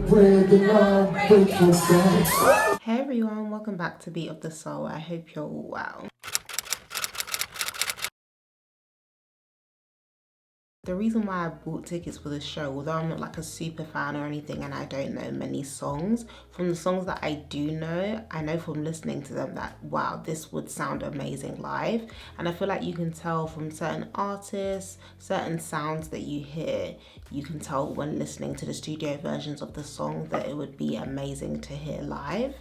Hey everyone, welcome back to Beat of the Soul. I hope you're all well. The reason why I bought tickets for the show, although I'm not like a super fan or anything and I don't know many songs, from the songs that I do know, I know from listening to them that, wow, this would sound amazing live. And I feel like you can tell from certain artists, certain sounds that you hear, you can tell when listening to the studio versions of the song that it would be amazing to hear live.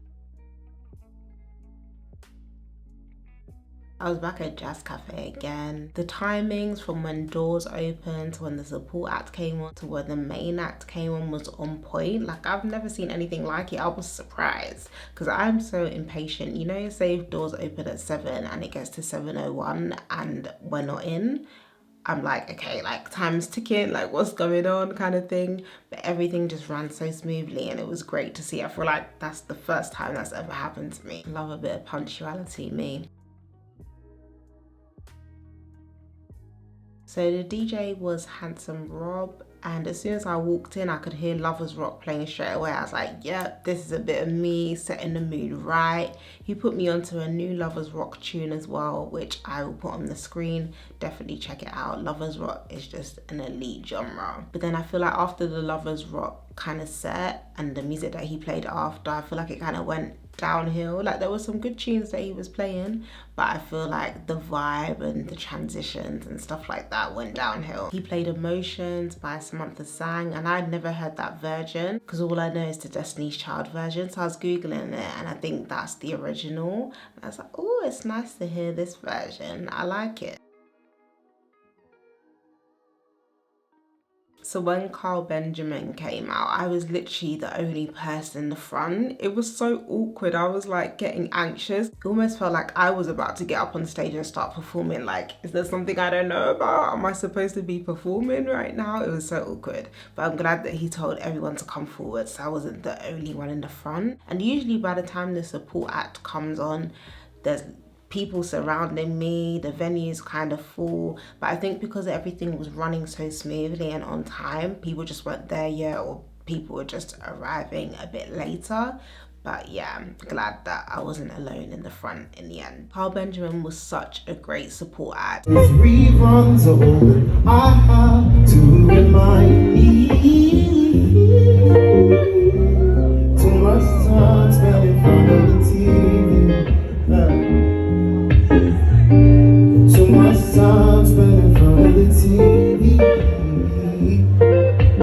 I was back at Jazz Cafe again. The timings from when doors opened to when the support act came on to when the main act came on was on point. Like, I've never seen anything like it. I was surprised because I'm so impatient. You know, say if doors open at 7 and it gets to 7:01 and we're not in, I'm like, okay, like time's ticking, like what's going on kind of thing. But everything just ran so smoothly and it was great to see. I feel like that's the first time that's ever happened to me. Love a bit of punctuality, me. So the DJ was Handsome Rob, and as soon as I walked in, I could hear Lovers Rock playing straight away. I was like, yep, this is a bit of me, setting the mood right. He put me onto a new Lovers Rock tune as well, which I will put on the screen. Definitely check it out. Lovers Rock is just an elite genre. But then I feel like after the Lovers Rock kind of set and the music that he played after, I feel like it kind of went downhill. Like, there were some good tunes that he was playing, but I feel like the vibe and the transitions and stuff like that went downhill. He played Emotions by Samantha Sang, and I'd never heard that version because all I know is the Destiny's Child version. So I was googling it and I think that's the original, and I was like, oh, it's nice to hear this version. I like it. So when Karl Benjamin came out, I was literally the only person in the front. It was so awkward. I was like getting anxious. It almost felt like I was about to get up on stage and start performing. Like, is there something I don't know about? Am I supposed to be performing right now? It was so awkward. But I'm glad that he told everyone to come forward, so I wasn't the only one in the front. And usually by the time the support act comes on, there's people surrounding me, the venue's kind of full, but I think because everything was running so smoothly and on time, people just weren't there yet, or people were just arriving a bit later. But yeah, I'm glad that I wasn't alone in the front in the end. Karl Benjamin was such a great support act. Reruns of I have to remind me. Too much time spent in front of the TV. Too much time spent in front of the TV.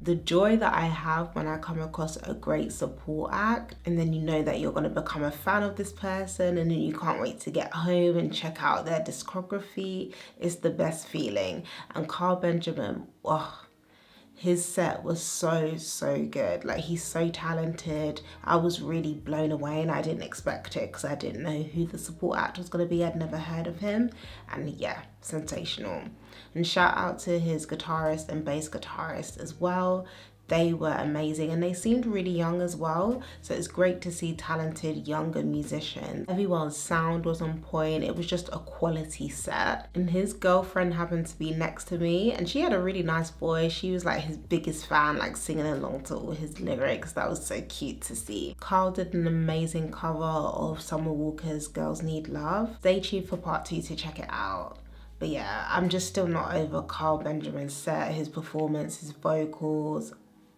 The joy that I have when I come across a great support act, and then you know that you're going to become a fan of this person, and then you can't wait to get home and check out their discography, is the best feeling. And Karl Benjamin, oh, his set was so good. Like, he's so talented. I was really blown away and I didn't expect it because I didn't know who the support act was going to be. I'd never heard of him, and yeah, sensational. And shout out to his guitarist and bass guitarist as well. They were amazing and they seemed really young as well. So it's great to see talented younger musicians. Everyone's sound was on point. It was just a quality set. And his girlfriend happened to be next to me and she had a really nice voice. She was like his biggest fan, like singing along to all his lyrics. That was so cute to see. Karl did an amazing cover of Summer Walker's Girls Need Love. Stay tuned for part 2 to check it out. But yeah, I'm just still not over Karl Benjamin's set, his performance, his vocals,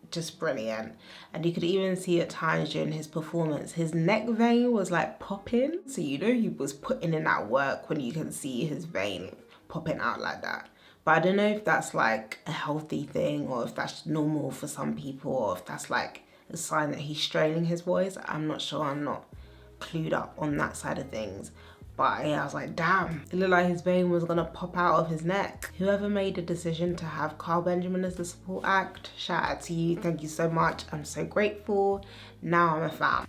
just brilliant. And you could even see at times during his performance, his neck vein was like popping. So you know he was putting in that work when you can see his vein popping out like that. But I don't know if that's like a healthy thing or if that's normal for some people or if that's like a sign that he's straining his voice. I'm not sure, I'm not clued up on that side of things. But yeah, I was like, damn, it looked like his vein was gonna pop out of his neck. Whoever made the decision to have Karl Benjamin as the support act, shout out to you, thank you so much. I'm so grateful. Now I'm a fan.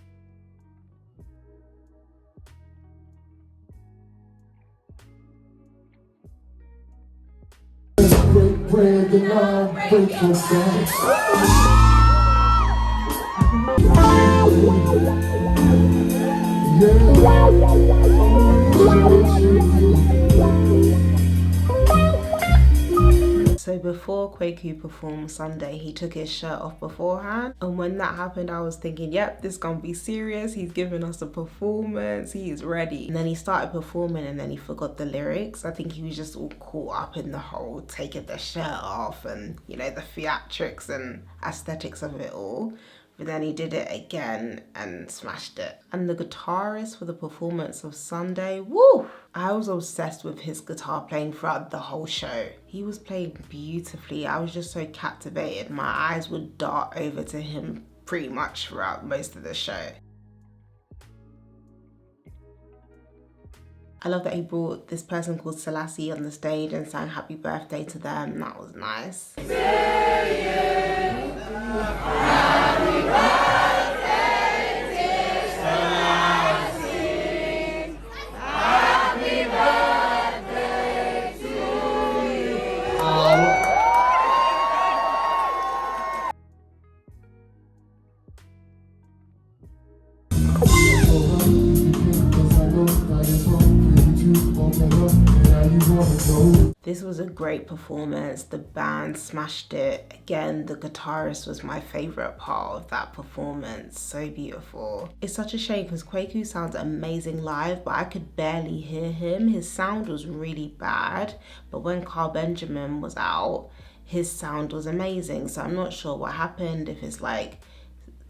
So before Kwaku performed Sunday, he took his shirt off beforehand. And when that happened, I was thinking, yep, this gonna be serious. He's giving us a performance. He is ready. And then he started performing and then he forgot the lyrics. I think he was just all caught up in the whole taking the shirt off and, you know, the theatrics and aesthetics of it all. But then he did it again and smashed it. And the guitarist for the performance of Sunday, woo! I was obsessed with his guitar playing throughout the whole show. He was playing beautifully. I was just so captivated. My eyes would dart over to him pretty much throughout most of the show. I love that he brought this person called Molasses on the stage and sang happy birthday to them. That was nice. This was a great performance. The band smashed it. Again, the guitarist was my favourite part of that performance. So beautiful. It's such a shame because Kwaku sounds amazing live, but I could barely hear him. His sound was really bad. But when Karl Benjamin was out, his sound was amazing. So I'm not sure what happened, if it's like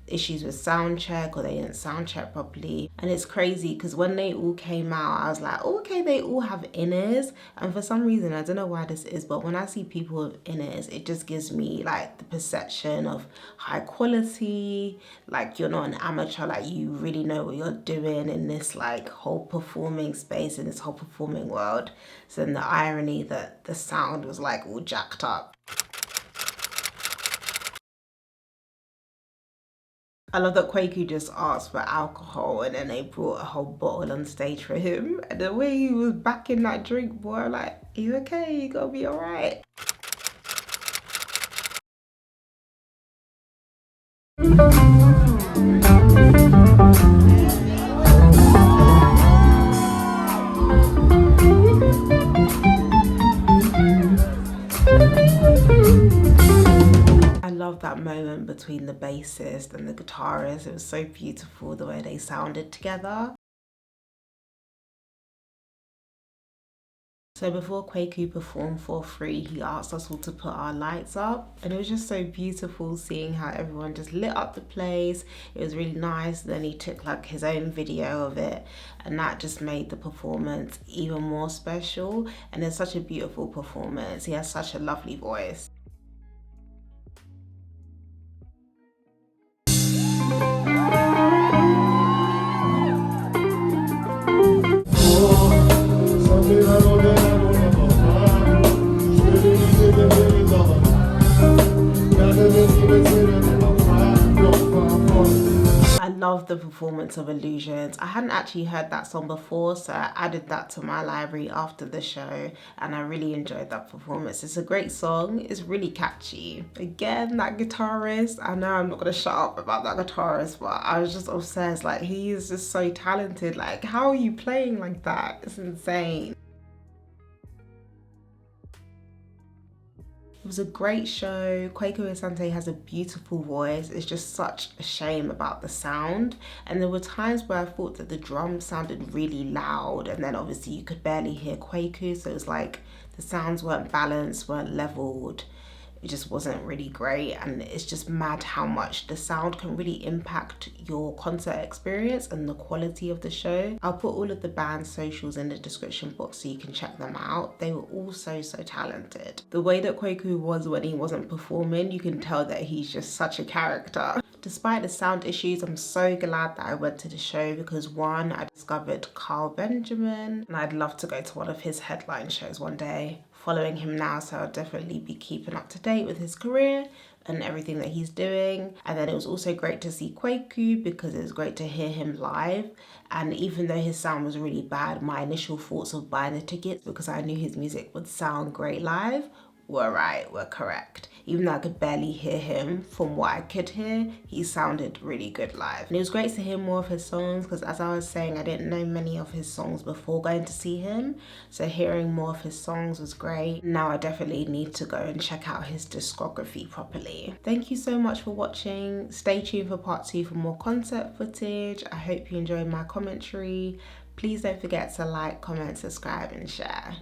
issues with sound check or they didn't sound check properly. And it's crazy because when they all came out, I was like, oh, okay, they all have in-ears. And for some reason, I don't know why this is, but when I see people with in-ears, it just gives me like the perception of high quality, like you're not an amateur, like you really know what you're doing in this like whole performing space, in this whole performing world. So then the irony that the sound was like all jacked up. I love that Kwaku just asked for alcohol and then they brought a whole bottle on stage for him. And the way he was backing that drink, boy, I'm like, you okay? You gonna be all right? I love that moment between the bassist and the guitarist. It was so beautiful the way they sounded together. So before Kwaku performed for free, he asked us all to put our lights up, and it was just so beautiful seeing how everyone just lit up the place. It was really nice. Then he took like his own video of it, and that just made the performance even more special. And it's such a beautiful performance. He has such a lovely voice. I love the performance of Illusions. I hadn't actually heard that song before, so I added that to my library after the show, and I really enjoyed that performance. It's a great song. It's really catchy. Again, that guitarist, I know I'm not gonna shut up about that guitarist, but I was just obsessed. Like, he is just so talented. Like, how are you playing like that? It's insane. It was a great show. Kwaku Asante has a beautiful voice. It's just such a shame about the sound. And there were times where I thought that the drums sounded really loud, and then obviously you could barely hear Kwaku, so it was like the sounds weren't balanced, weren't leveled. It just wasn't really great, and it's just mad how much the sound can really impact your concert experience and the quality of the show. I'll put all of the band's socials in the description box so you can check them out. They were all so talented. The way that Kwaku was when he wasn't performing, you can tell that he's just such a character. Despite the sound issues, I'm so glad that I went to the show because one, I discovered Karl Benjamin, and I'd love to go to one of his headline shows one day. Following him now, so I'll definitely be keeping up to date with his career and everything that he's doing. And then it was also great to see Kwaku because it was great to hear him live. And even though his sound was really bad, my initial thoughts of buying the tickets because I knew his music would sound great live were right, were correct. even though I could barely hear him, from what I could hear, he sounded really good live. And it was great to hear more of his songs because, as I was saying, I didn't know many of his songs before going to see him. So hearing more of his songs was great. Now I definitely need to go and check out his discography properly. Thank you so much for watching. Stay tuned for part 2 for more concert footage. I hope you enjoyed my commentary. Please don't forget to like, comment, subscribe and share.